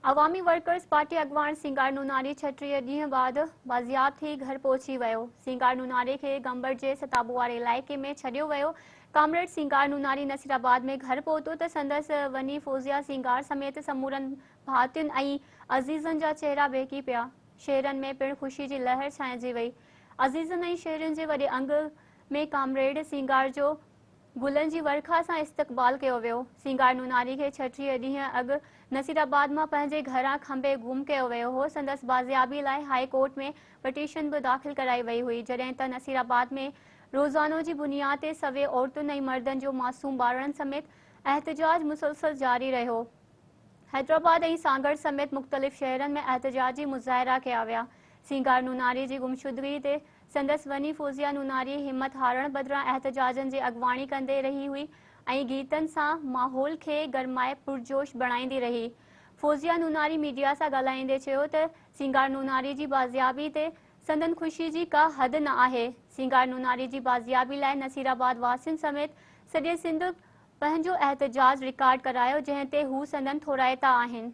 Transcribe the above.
अवामी workers party अॻवान सिंगार नुनारी 36 ॾींहं बाद बाज़ियाब थी घर पहुची वियो। सिंगार नुनारी खे गंबर जे सताबो वारे इलाइक़े में छॾियो वियो। कामरेड सिंगार नुनारी नसीराबाद में घर पहुतो त संदसि वनी फौजिया सिंगार समेत समूरनि भातियुनि ऐं अज़ीज़नि जा चेहरा बहिकी पिया। शहरनि में पिणु ख़ुशी जी लहर छाइजी वई। अज़ीज़नि ऐं शहरनि जे वॾे अंग में कामरेड सिंगार जो गुलनि जी वर्खा सां इस्तक़बाल कयो वियो। सिंगार नुनारी खे 36 ॾींहं अॻु नसीराबाद मां पंहिंजे घरां खंबे गुम कयो वियो हो। संदसि बाज़ियाबी लाइ हाई कोर्ट में पिटीशन बि दाख़िल कराई वई हुई, जॾहिं त नसीराबाद में रोज़ानो जी बुनियाद ते सवे औरतुनि ऐं मर्दनि जो मासूम ॿारनि समेत एहतजाज मुसलसल जारी रहियो। हैदराबाद ऐं सांगड़ समेत मुख़्तलिफ़ शहरनि में एहतजाजी मुज़ाहिरा कया विया। सिंगार नुनारी जी गुमशुदगी ते संदसि वनी फौजिया नुनारी हिम्मत हारण बदिरां एहतजाजनि जी अॻवानी कंदे रही हुई ऐं गीतनि सां माहौल खे गरमाए पुरजोश बणाईंदी रही। फौजिया नुनारी मीडिया सां ॻाल्हाईंदे चयो त सिंगार नुनारी जी बाज़ियाबी ते संदन ख़ुशी जी का हद न आहे। सिंगार नुनारी जी बाज़ियाबी लाइ नसीराबाद वासियुनि समेत सॼे सिंध पंहिंजो एहतजाज रिकॉर्ड करायो, जंहिं ते हू संदन थोराइता आहिनि।